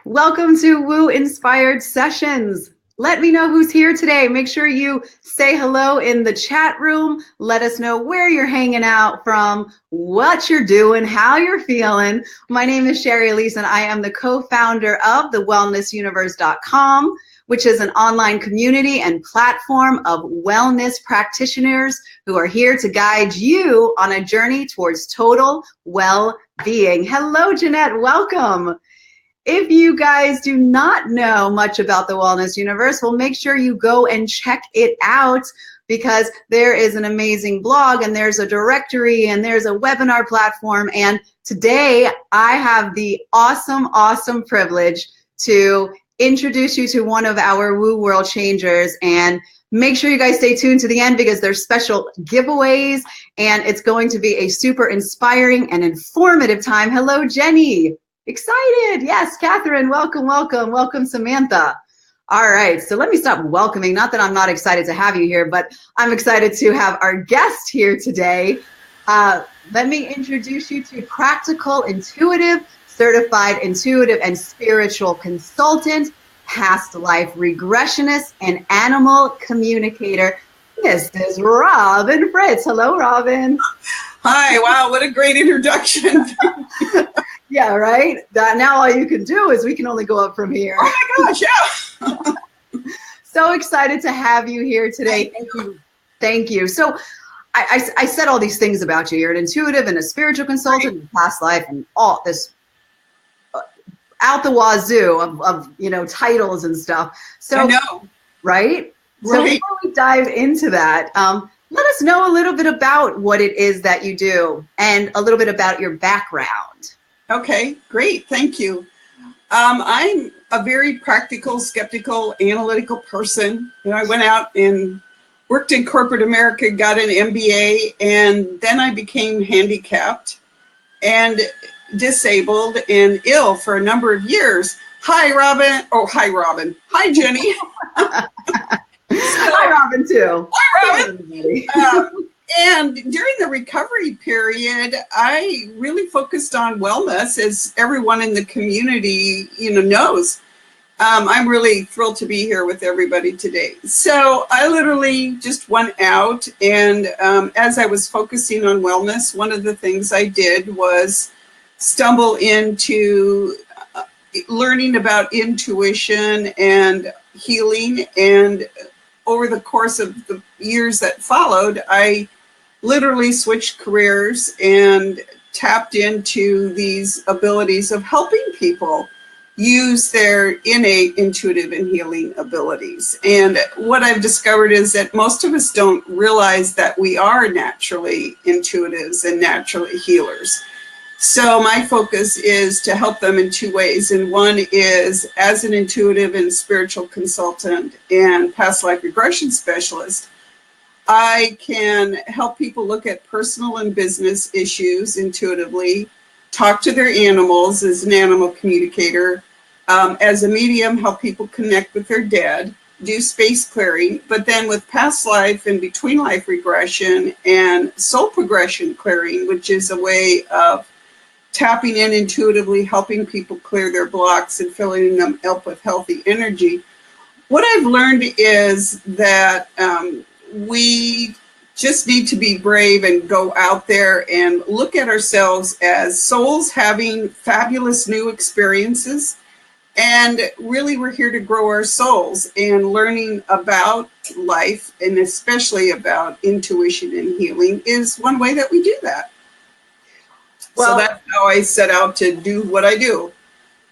Welcome to Woo Inspired Sessions. Let me know who's here today. Make sure you say hello in the chat room. Let us know where you're hanging out from, what you're doing, how you're feeling. My name is Shari Alyse, and I am the co-founder of thewellnessuniverse.com, which is an online community and platform of wellness practitioners who are here to guide you on a journey towards total well-being. Hello, Jeanette. Welcome. If you guys do not know much about the Wellness Universe, well, make sure you go and check it out, because there is an amazing blog and there's a directory and there's a webinar platform. And today I have the awesome privilege to introduce you to one of our Woo World Changers. And make sure you guys stay tuned to the end, because there's special giveaways and it's going to be a super inspiring and informative time. Hello, Jenny. Excited. Yes, Catherine, welcome, Samantha. All right, so let me stop welcoming. Not that I'm not excited to have you here, but I'm excited to have our guest here today. Let me introduce you to practical, intuitive, certified intuitive and spiritual consultant, past life regressionist, and animal communicator. This is Robyn Fritz. Hello, Robyn. Hi, wow, what a great introduction. Yeah, right? Now all you can do is we can only go up from here. Oh my gosh, yeah. So excited to have you here today. Thank you. So I said all these things about you. You're an intuitive and a spiritual consultant in past life and all this out the wazoo of titles and stuff. So, I know. Right? So before we dive into that, let us know a little bit about what it is that you do and a little bit about your background. Okay, great. Thank you. I'm a very practical, skeptical, analytical person. I went out and worked in corporate America, got an MBA, and then I became handicapped and disabled and ill for a number of years. Hi, Robyn. Oh, hi, Robyn. Hi, Jenny. Hi, Robyn, too. Hi, Robyn. And during the recovery period, I really focused on wellness, as everyone in the community, knows. I'm really thrilled to be here with everybody today. So I literally just went out, and as I was focusing on wellness, one of the things I did was stumble into learning about intuition and healing. And over the course of the years that followed, I literally switched careers and tapped into these abilities of helping people use their innate intuitive and healing abilities. And what I've discovered is that most of us don't realize that we are naturally intuitives and naturally healers. So my focus is to help them in two ways. And one is as an intuitive and spiritual consultant and past life regression specialist, I can help people look at personal and business issues intuitively, talk to their animals as an animal communicator, as a medium, help people connect with their dead, do space clearing, but then with past life and between life regression and soul progression clearing, which is a way of tapping in intuitively, helping people clear their blocks and filling them up with healthy energy. What I've learned is that we just need to be brave and go out there and look at ourselves as souls having fabulous new experiences. And really, we're here to grow our souls, and learning about life, and especially about intuition and healing, is one way that we do that. Well, so that's how I set out to do what I do.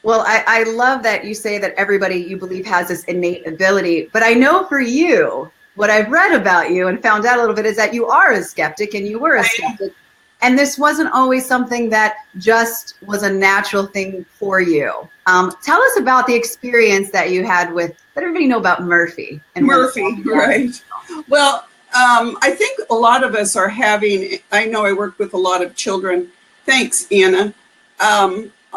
Well, I love that you say that everybody you believe has this innate ability. But I know for you, what I've read about you and found out a little bit is that you are a skeptic, and you were a skeptic. And this wasn't always something that just was a natural thing for you. Tell us about the experience that you had with, let everybody know about Murphy. And Murphy, right. Well, I think a lot of us are having, I know I work with a lot of children. Thanks, Anna.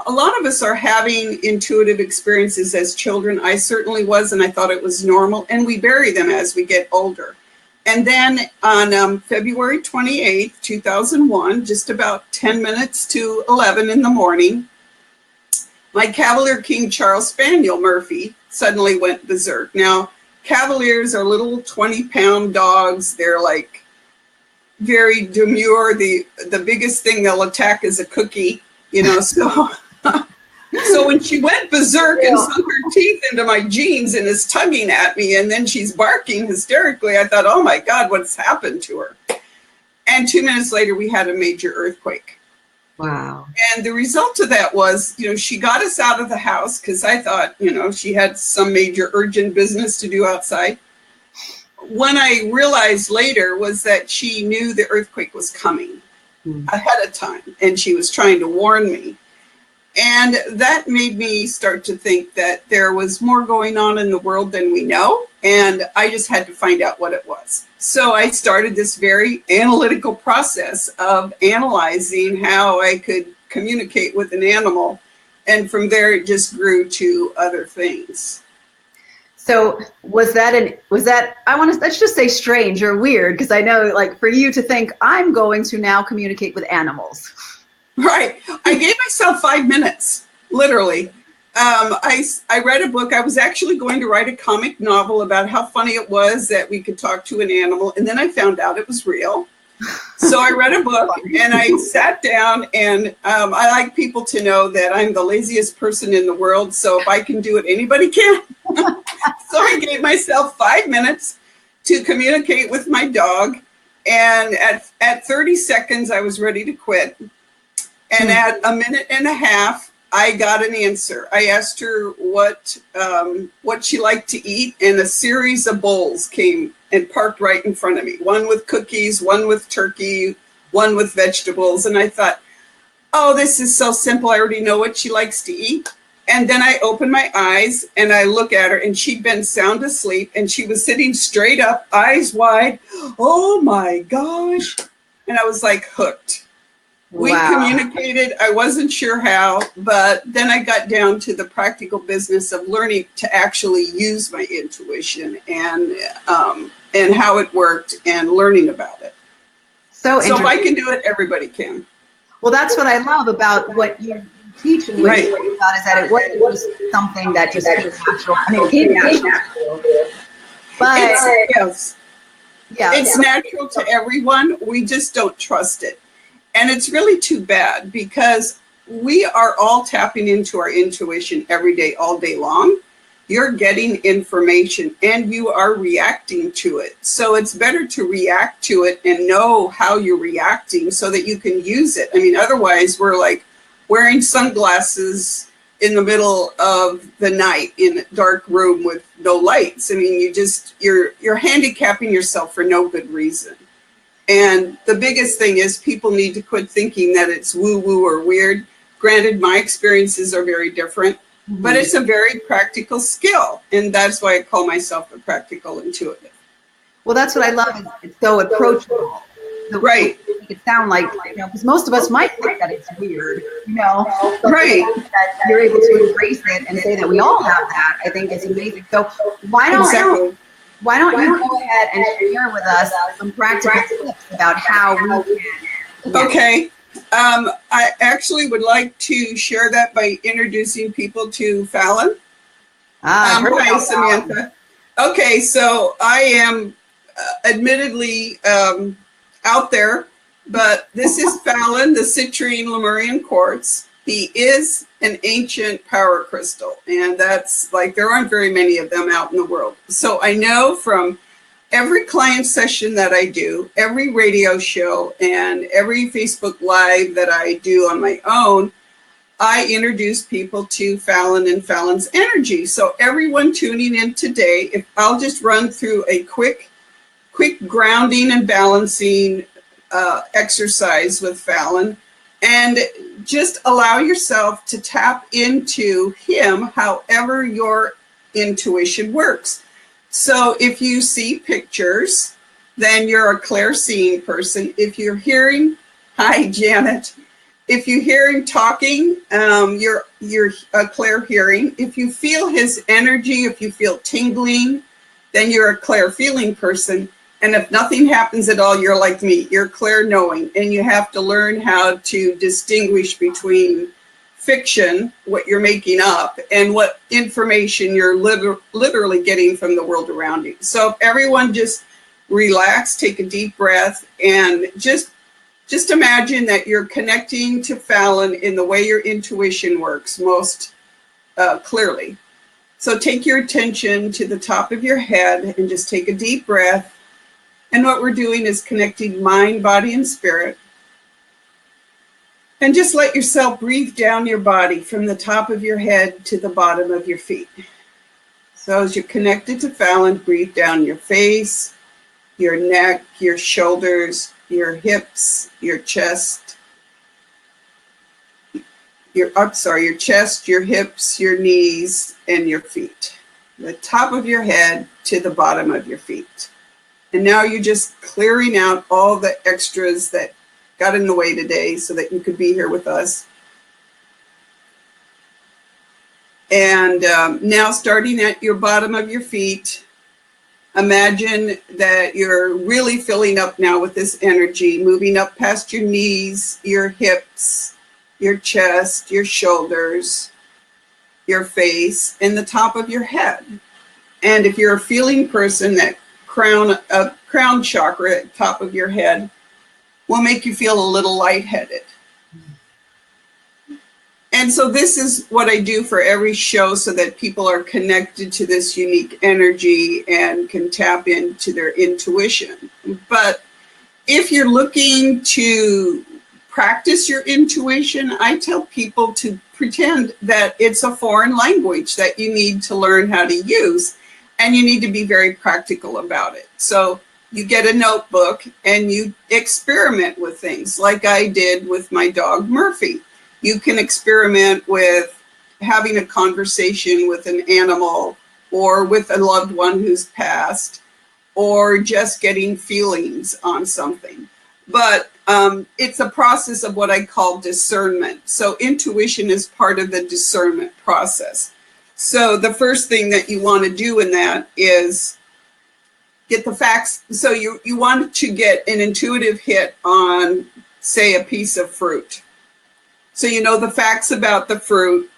A lot of us are having intuitive experiences as children. I certainly was, and I thought it was normal. And we bury them as we get older. And then on February 28th, 2001, just about 10 minutes to 11 in the morning, my Cavalier King Charles Spaniel, Murphy, suddenly went berserk. Now, Cavaliers are little 20-pound dogs. They're like very demure. The biggest thing they'll attack is a cookie, you know, so... So when she went berserk and sunk her teeth into my jeans and is tugging at me, and then she's barking hysterically, I thought, oh my God, what's happened to her? And 2 minutes later, we had a major earthquake. Wow. And the result of that was, you know, she got us out of the house because I thought, you know, she had some major urgent business to do outside. What I realized later was that she knew the earthquake was coming ahead of time, and she was trying to warn me. And that made me start to think that there was more going on in the world than we know. And I just had to find out what it was. So I started this very analytical process of analyzing how I could communicate with an animal. And from there, it just grew to other things. So let's just say strange or weird, because I know, like, for you to think, I'm going to now communicate with animals. Right. I gave myself 5 minutes, literally. I read a book. I was actually going to write a comic novel about how funny it was that we could talk to an animal. And then I found out it was real. So I read a book and I sat down, and I like people to know that I'm the laziest person in the world. So if I can do it, anybody can. So I gave myself 5 minutes to communicate with my dog. And at 30 seconds, I was ready to quit. And at a minute and a half, I got an answer. I asked her what she liked to eat, and a series of bowls came and parked right in front of me. One with cookies, one with turkey, one with vegetables. And I thought, oh, this is so simple. I already know what she likes to eat. And then I opened my eyes and I look at her, and she'd been sound asleep, and she was sitting straight up, eyes wide. Oh my gosh. And I was like hooked. We communicated. I wasn't sure how, but then I got down to the practical business of learning to actually use my intuition and how it worked, and learning about it. So if I can do it, everybody can. Well, that's what I love about what you teach and what you talk about, is that it wasn't just something that just came natural. I mean, it came natural. But it's natural to everyone. We just don't trust it. And it's really too bad, because we are all tapping into our intuition every day, all day long. You're getting information and you are reacting to it. So it's better to react to it and know how you're reacting so that you can use it. I mean, otherwise we're like wearing sunglasses in the middle of the night in a dark room with no lights. I mean, you're handicapping yourself for no good reason. And the biggest thing is people need to quit thinking that it's woo-woo or weird. Granted, my experiences are very different, but it's a very practical skill. And that's why I call myself a practical intuitive. Well, that's what I love. It's so approachable. Right. Make it sound like, you know, because most of us might think that it's weird, you know. Right. That you're able to embrace it and say that we all have that, I think is amazing. So why don't you go ahead and share with us some practical tips about how we can? Okay. I actually would like to share that by introducing people to Fallon. Hi, Samantha. Okay, so I am admittedly out there, but this is Fallon, the citrine Lemurian quartz. He is an ancient power crystal, and that's like, there aren't very many of them out in the world. So I know from every client session that I do, every radio show, and every Facebook Live that I do on my own, I introduce people to Fallon and Fallon's energy. So everyone tuning in today, if I'll just run through a quick grounding and balancing exercise with Fallon, and just allow yourself to tap into him however your intuition works. So if you see pictures, then you're a clair-seeing person. If you're hearing, hi Janet. If you're hearing talking, you're a clair-hearing. If you feel his energy, if you feel tingling, then you're a clair-feeling person. And if nothing happens at all, you're like me, you're clair-knowing. And you have to learn how to distinguish between fiction, what you're making up, and what information you're literally getting from the world around you. So if everyone just relax, take a deep breath, and just imagine that you're connecting to Fallon in the way your intuition works most clearly. So take your attention to the top of your head and just take a deep breath. And what we're doing is connecting mind, body, and spirit. And just let yourself breathe down your body from the top of your head to the bottom of your feet. So as you're connected to Fallon, breathe down your face, your neck, your shoulders, your hips, your chest, your chest, your hips, your knees, and your feet. The top of your head to the bottom of your feet. And now you're just clearing out all the extras that got in the way today so that you could be here with us. And now starting at your bottom of your feet, imagine that you're really filling up now with this energy, moving up past your knees, your hips, your chest, your shoulders, your face, and the top of your head. And if you're a feeling person, that crown chakra at the top of your head will make you feel a little lightheaded. And so this is what I do for every show so that people are connected to this unique energy and can tap into their intuition. But if you're looking to practice your intuition, I tell people to pretend that it's a foreign language that you need to learn how to use, and you need to be very practical about it. So you get a notebook and you experiment with things like I did with my dog Murphy. You can experiment with having a conversation with an animal or with a loved one who's passed, or just getting feelings on something. But it's a process of what I call discernment. So intuition is part of the discernment process. So the first thing that you want to do in that is get the facts. So you want to get an intuitive hit on, say, a piece of fruit. So you know the facts about the fruit,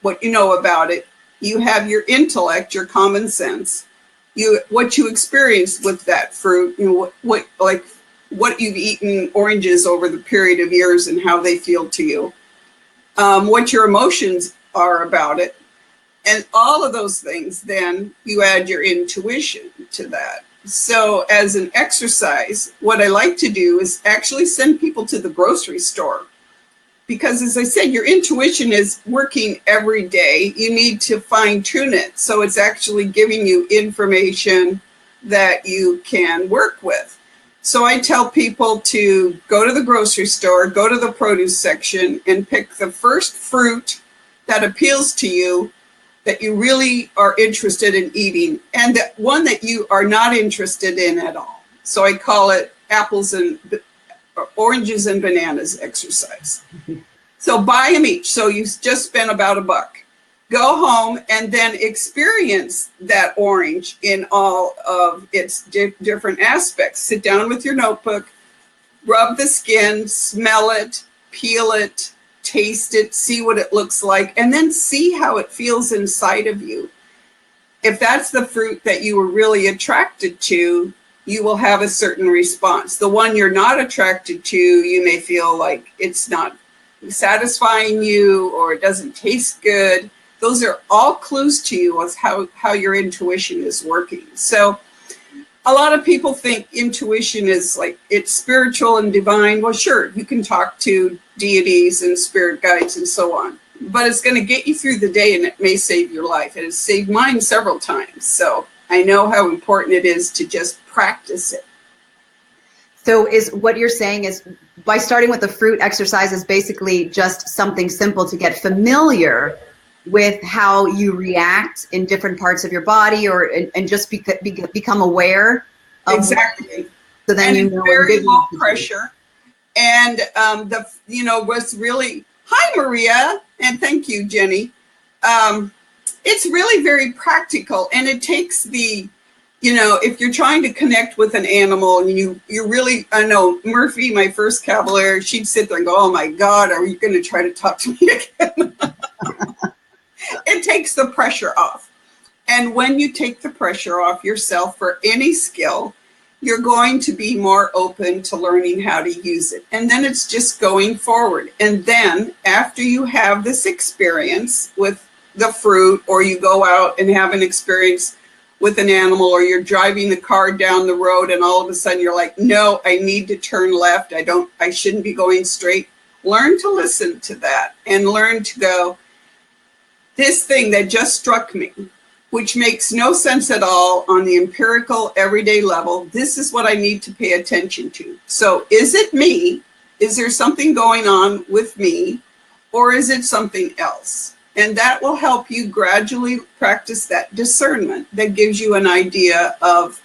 what you know about it. You have your intellect, your common sense. What you experienced with that fruit. You know, what you've eaten oranges over the period of years and how they feel to you. What your emotions are about it. And all of those things, then you add your intuition to that. So as an exercise, what I like to do is actually send people to the grocery store. Because as I said, your intuition is working every day. You need to fine tune it. So it's actually giving you information that you can work with. So I tell people to go to the grocery store, go to the produce section, and pick the first fruit that appeals to you, that you really are interested in eating, and the one that you are not interested in at all. So I call it oranges and bananas exercise. So buy them each. So you just spent about $1. Go home and then experience that orange in all of its different aspects. Sit down with your notebook, rub the skin, smell it, peel it, taste it, see what it looks like, and then see how it feels inside of you. If that's the fruit that you were really attracted to, you will have a certain response. The one you're not attracted to, you may feel like it's not satisfying you or it doesn't taste good. Those are all clues to you as how your intuition is working. So a lot of people think intuition is like it's spiritual and divine. Well, sure, you can talk to deities and spirit guides and so on, but it's going to get you through the day and it may save your life. It has saved mine several times. So I know how important it is to just practice it. So is what you're saying is by starting with the fruit exercise is basically just something simple to get familiar with how you react in different parts of your body, and just become aware of exactly. So then and you it's know very low pressure. And what's really, hi Maria, and thank you, Jenny. It's really very practical, and it takes the if you're trying to connect with an animal and you really, I know Murphy, my first cavalier, she'd sit there and go, oh my God, are you going to try to talk to me again? It takes the pressure off. And when you take the pressure off yourself for any skill, you're going to be more open to learning how to use it. And then it's just going forward. And then after you have this experience with the fruit, or you go out and have an experience with an animal, or you're driving the car down the road and all of a sudden you're like, no, I need to turn left. I shouldn't be going straight. Learn to listen to that and learn to go, this thing that just struck me, which makes no sense at all on the empirical everyday level, this is what I need to pay attention to. So is it me? Is there something going on with me? Or is it something else? And that will help you gradually practice that discernment that gives you an idea of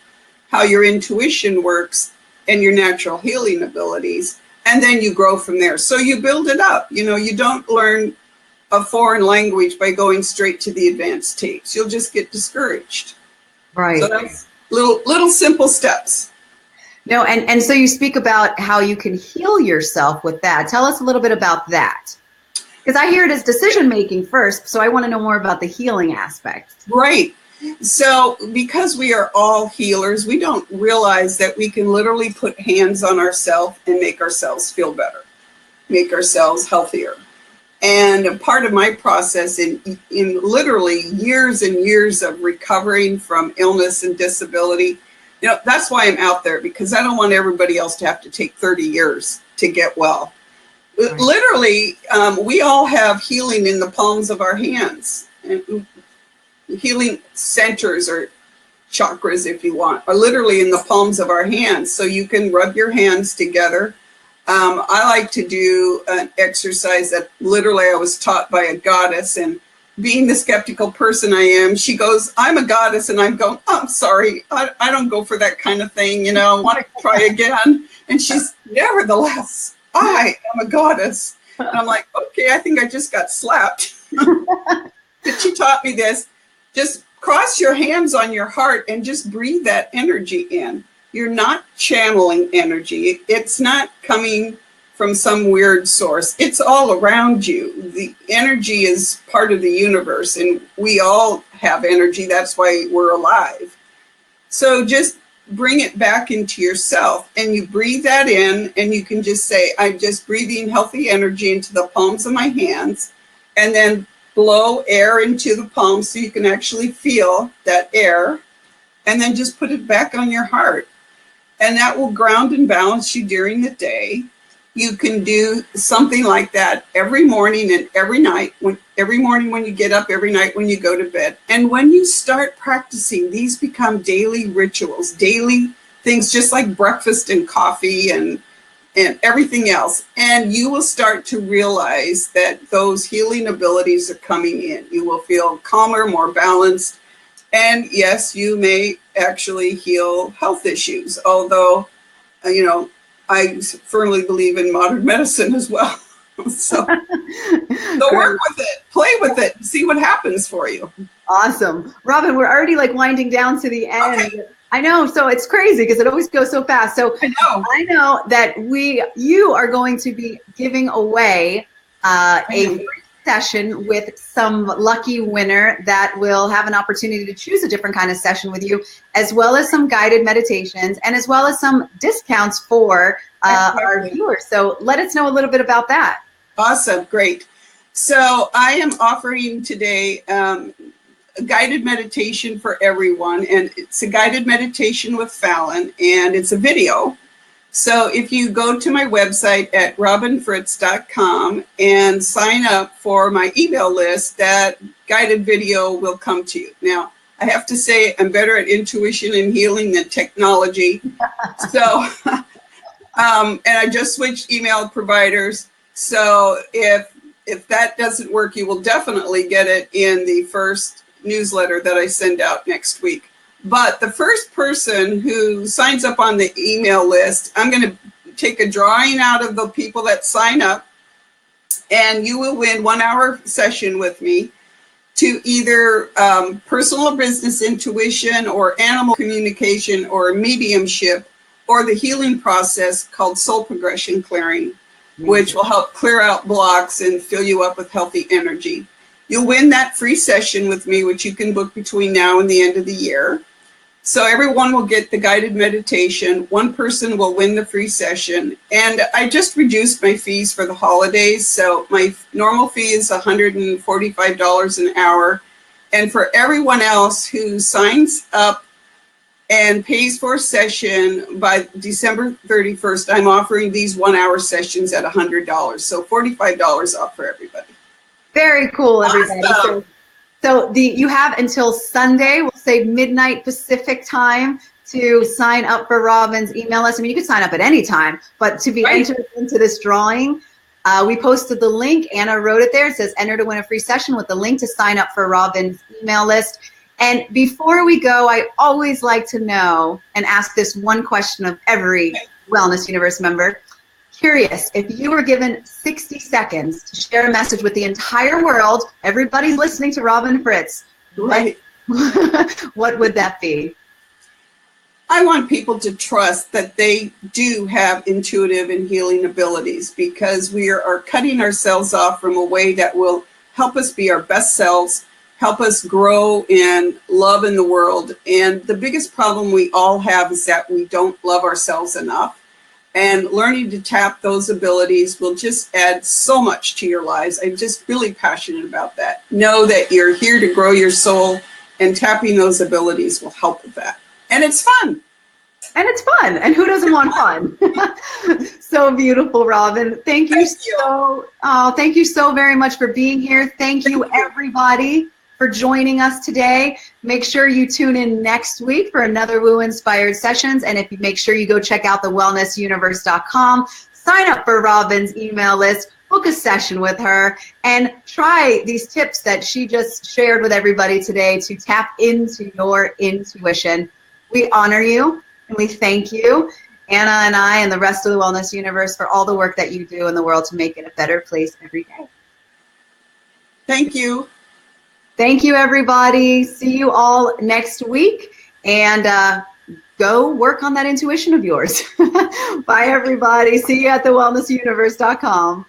how your intuition works and your natural healing abilities. And then you grow from there. So you build it up. You don't learn a foreign language by going straight to the advanced tapes. You'll just get discouraged. Right. So that's little simple steps. No, and so you speak about how you can heal yourself with that. Tell us a little bit about that. Because I hear it as decision-making first, so I want to know more about the healing aspect. Right. So because we are all healers, we don't realize that we can literally put hands on ourselves and make ourselves feel better, make ourselves healthier. And a part of my process in literally years and years of recovering from illness and disability, that's why I'm out there, because I don't want everybody else to have to take 30 years to get well. Right. Literally, we all have healing in the palms of our hands. And healing centers, or chakras, if you want, are literally in the palms of our hands. So you can rub your hands together. I like to do an exercise that literally I was taught by a goddess, and being the skeptical person I am, she goes, I'm a goddess, and I'm going, oh, I'm sorry, I don't go for that kind of thing, I want to try again. And she's, nevertheless, I am a goddess. And I'm like, okay, I think I just got slapped. But she taught me this. Just cross your hands on your heart and just breathe that energy in. You're not channeling energy. It's not coming from some weird source. It's all around you. The energy is part of the universe, and we all have energy. That's why we're alive. So just bring it back into yourself, and you breathe that in, and you can just say, I'm just breathing healthy energy into the palms of my hands, and then blow air into the palms so you can actually feel that air, and then just put it back on your heart. And that will ground and balance you during the day. You can do something like that every morning and every night, every morning when you get up, every night when you go to bed. And when you start practicing, these become daily rituals, daily things, just like breakfast and coffee and everything else. And you will start to realize that those healing abilities are coming in. You will feel calmer, more balanced. And yes, you may actually heal health issues, although, I firmly believe in modern medicine as well. So work with it, play with it, see what happens for you. Awesome. Robyn, we're already winding down to the end. Okay. I know, so it's crazy because it always goes so fast. So I know that you are going to be giving away a free session with some lucky winner that will have an opportunity to choose a different kind of session with you, as well as some guided meditations, and as well as some discounts for our viewers. So let us know a little bit about that. Awesome. Great. So I am offering today a guided meditation for everyone, and it's a guided meditation with Fallon, and it's a video. So if you go to my website at robynfritz.com and sign up for my email list, that guided video will come to you. Now, I have to say I'm better at intuition and healing than technology. So, and I just switched email providers. So if that doesn't work, you will definitely get it in the first newsletter that I send out next week. But the first person who signs up on the email list, I'm going to take a drawing out of the people that sign up, and you will win 1 hour session with me to either personal or business intuition or animal communication or mediumship or the healing process called soul progression clearing, which will help clear out blocks and fill you up with healthy energy. You'll win that free session with me, which you can book between now and the end of the year. So everyone will get the guided meditation. One person will win the free session. And I just reduced my fees for the holidays. So my normal fee is $145 an hour. And for everyone else who signs up and pays for a session by December 31st, I'm offering these 1-hour sessions at $100. So $45 off for everybody. Very cool, everybody. Awesome. So you have until Sunday, we'll say midnight Pacific time, to sign up for Robyn's email list. I mean, you can sign up at any time, but to be entered into this drawing, we posted the link. Anna wrote it there. It says enter to win a free session with the link to sign up for Robyn's email list. And before we go, I always like to know and ask this one question of every Wellness Universe member. Curious, if you were given 60 seconds to share a message with the entire world, everybody's listening to Robyn Fritz, what would that be? I want people to trust that they do have intuitive and healing abilities, because we are cutting ourselves off from a way that will help us be our best selves, help us grow in love in the world. And the biggest problem we all have is that we don't love ourselves enough. And learning to tap those abilities will just add so much to your lives. I'm just really passionate about that. Know that you're here to grow your soul, and tapping those abilities will help with that. And it's fun. And it's fun. And who doesn't want fun? So beautiful, Robyn. Thank you so very much for being here. Thank you, everybody, for joining us today. Make sure you tune in next week for another Woo Inspired Sessions. And if you make sure you go check out the wellnessuniverse.com, sign up for Robyn's email list, book a session with her, and try these tips that she just shared with everybody today to tap into your intuition. We honor you and we thank you, Anna and I and the rest of the Wellness Universe, for all the work that you do in the world to make it a better place every day. Thank you. Thank you, everybody. See you all next week, and go work on that intuition of yours. Bye, everybody. See you at thewellnessuniverse.com.